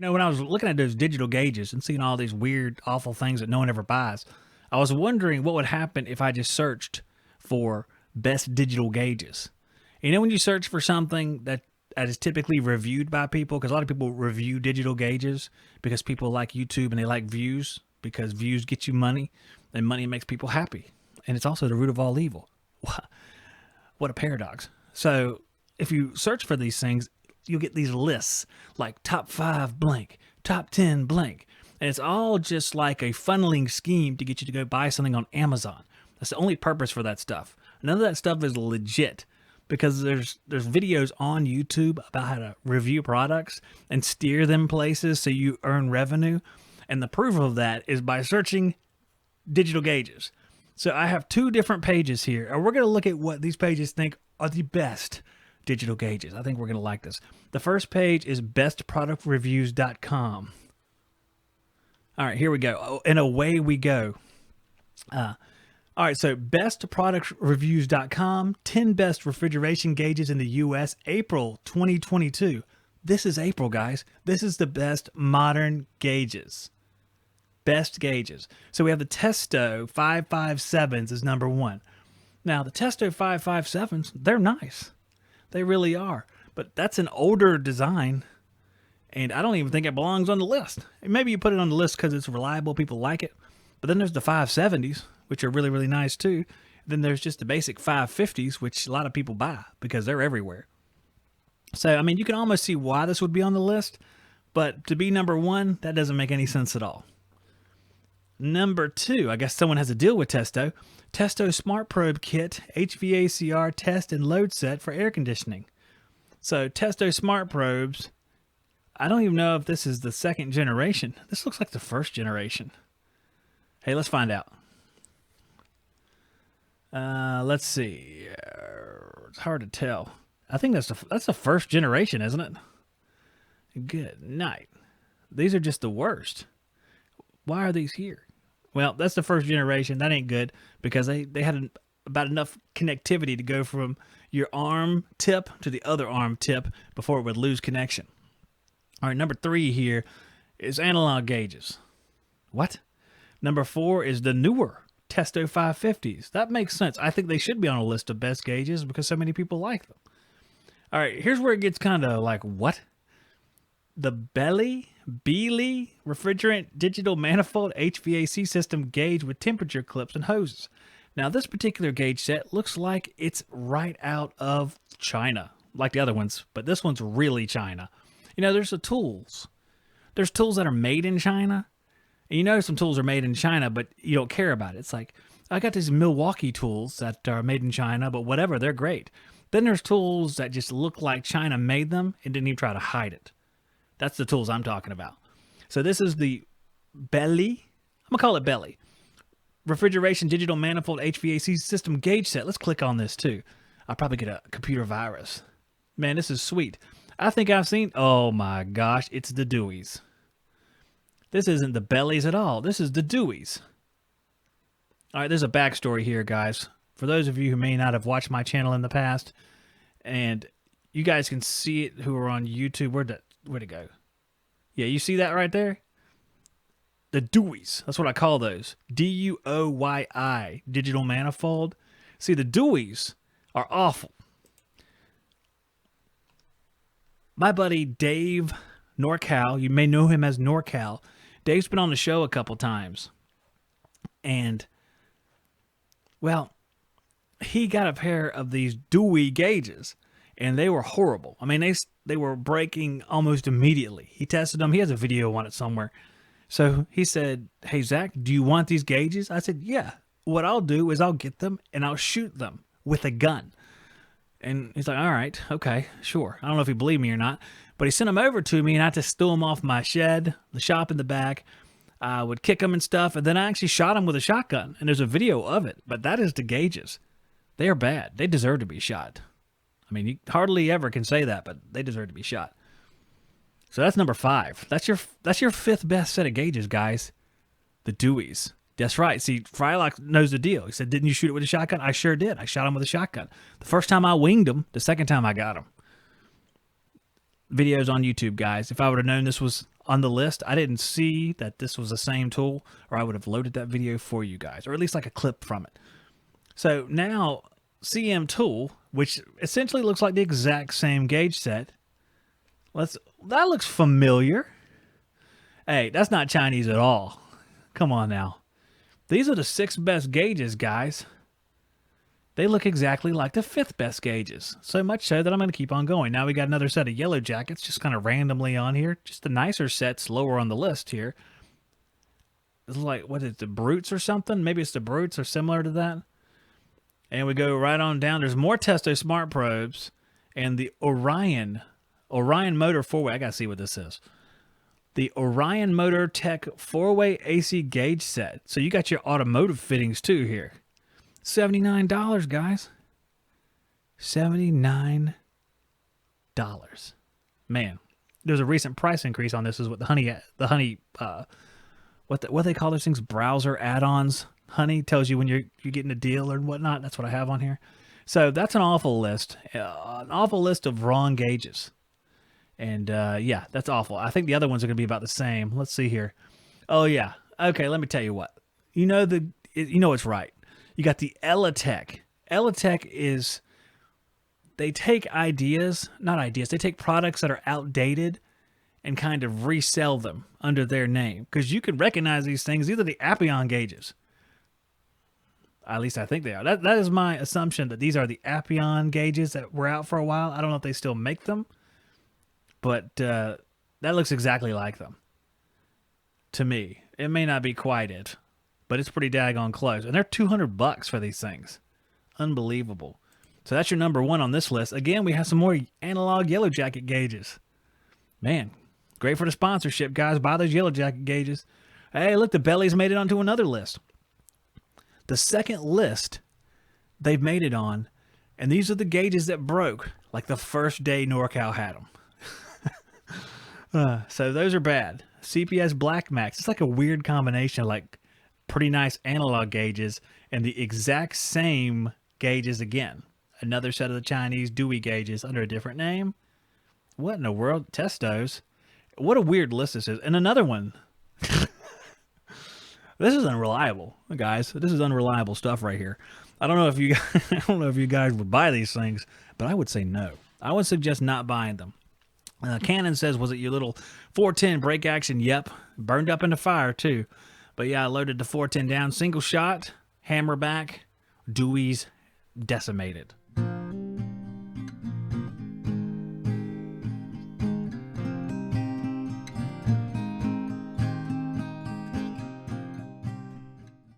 When I was looking at those digital gauges and seeing all these weird, awful things that no one ever buys, I was wondering what would happen if I just searched for best digital gauges. When you search for something that is typically reviewed by people, because a lot of people review digital gauges because people like YouTube and they like views because views get you money and money makes people happy. And it's also the root of all evil. What a paradox. So if you search for these things, you'll get these lists like top 5 blank, top 10 blank. And it's all just like a funneling scheme to get you to go buy something on Amazon. That's the only purpose for that stuff. None of that stuff is legit because there's videos on YouTube about how to review products and steer them places so you earn revenue. And the proof of that is by searching digital gauges. So I have 2 different pages here, and we're going to look at what these pages think are the best digital gauges. I think we're going to like this. The first page is bestproductreviews.com. All right, here we go. And away we go. All right, so bestproductreviews.com, 10 best refrigeration gauges in the U.S., April 2022. This is April, guys. This is the best modern gauges. Best gauges. So we have the Testo 557s is number 1. Now, the Testo 557s, they're nice. They really are. But that's an older design, and I don't even think it belongs on the list. Maybe you put it on the list because it's reliable, people like it. But then there's the 570s, which are really, really nice too. Then there's just the basic 550s, which a lot of people buy because they're everywhere. So, I mean, you can almost see why this would be on the list, but to be number 1, that doesn't make any sense at all. Number 2, I guess someone has a deal with Testo. Testo Smart Probe Kit, HVACR test and load set for air conditioning. So Testo Smart Probes, I don't even know if this is the 2nd generation. This looks like the 1st generation. Hey, let's find out. Let's see. It's hard to tell. I think that's the 1st generation, isn't it? Good night. These are just the worst. Why are these here? Well, that's the 1st generation. That ain't good because they had about enough connectivity to go from your arm tip to the other arm tip before it would lose connection. All right, number 3 here is analog gauges. What? Number 4 is the newer Testo 550s. That makes sense. I think they should be on a list of best gauges because so many people like them. All right, here's where it gets kind of like, what? The Beely refrigerant digital manifold HVAC system gauge with temperature clips and hoses. Now, this particular gauge set looks like it's right out of China, like the other ones, but this one's really China. There's the tools. There's tools that are made in China, and some tools are made in China, but you don't care about it. It's like, I got these Milwaukee tools that are made in China, but whatever, they're great. Then there's tools that just look like China made them and didn't even try to hide it. That's the tools I'm talking about. So this is the Beely. I'm going to call it Beely. Refrigeration digital manifold HVAC system gauge set. Let's click on this too. I'll probably get a computer virus. Man, this is sweet. I think I've seen, oh my gosh, it's the Deweys. This isn't the Bellies at all. This is the Deweys. All right, there's a backstory here, guys. For those of you who may not have watched my channel in the past, and you guys can see it who are on YouTube. Where'd it go? Yeah, you see that right there? The Deweys. That's what I call those. D-U-O-Y-I. Digital manifold. See, the Deweys are awful. My buddy Dave NorCal, you may know him as NorCal. Dave's been on the show a couple times. And, well, he got a pair of these Dewey gauges, and they were horrible. I mean, they were breaking almost immediately. He tested them. He has a video on it somewhere. So he said, hey, Zach, do you want these gauges? I said, yeah. What I'll do is I'll get them, and I'll shoot them with a gun. And he's like, all right, okay, sure. I don't know if he believed me or not, but he sent them over to me, and I just threw them off my shed, the shop in the back. I would kick them and stuff, and then I actually shot them with a shotgun, and there's a video of it. But that is the gauges. They are bad. They deserve to be shot. I mean, you hardly ever can say that, but they deserve to be shot. So that's number 5. That's your 5th best set of gauges, guys. The Deweys. That's right. See, Frylock knows the deal. He said, didn't you shoot it with a shotgun? I sure did. I shot him with a shotgun. The first time I winged him, the second time I got him. videos on YouTube, guys. If I would have known this was on the list, I didn't see that this was the same tool, or I would have loaded that video for you guys, or at least like a clip from it. So now CM tool, which essentially looks like the exact same gauge set. That looks familiar. Hey, that's not Chinese at all. Come on now. These are the 6 best gauges, guys. They look exactly like the 5th best gauges. So much so that I'm going to keep on going. Now we got another set of yellow jackets just kind of randomly on here. Just the nicer sets lower on the list here. It's like, what is it, the Brutes or something? Maybe it's the Brutes or similar to that. And we go right on down. There's more Testo Smart Probes and the Orion Motor 4-way. I got to see what this is. The Orion Motor Tech 4-way AC gauge set. So you got your automotive fittings too here. $79, guys. $79. Man, there's a recent price increase on this. Is what the honey what they call those things, browser add-ons. Honey tells you when you're getting a deal or whatnot. That's what I have on here. So that's an awful list. An awful list of wrong gauges. And yeah, that's awful. I think the other ones are going to be about the same. Let's see here. Oh yeah. Okay, let me tell you what. You know it's right. You got the Elitech. Elitech is, they take they take products that are outdated and kind of resell them under their name. Because you can recognize these things. These are the Appian gauges. At least I think they are. That is my assumption, that these are the Appian gauges that were out for a while. I don't know if they still make them. But that looks exactly like them. To me. It may not be quite it. But it's pretty daggone close. And they're $200 for these things. Unbelievable. So that's your number 1 on this list. Again, we have some more analog yellow jacket gauges. Man, great for the sponsorship, guys. Buy those yellow jacket gauges. Hey, look, the bellies made it onto another list. The second list they've made it on. And these are the gauges that broke like the first day NorCal had them. So those are bad. CPS Black Max. It's like a weird combination, like pretty nice analog gauges and the exact same gauges again. Another set of the Chinese Dewey gauges under a different name. What in the world? Testos. What a weird list this is. And another one. This is unreliable, guys. This is unreliable stuff right here. I don't know if you guys would buy these things, but I would say no. I would suggest not buying them. Canon says, was it your little 410 brake action? Yep. Burned up in the fire too. But yeah, I loaded the 410 down, single shot, hammer back, Dewey's decimated.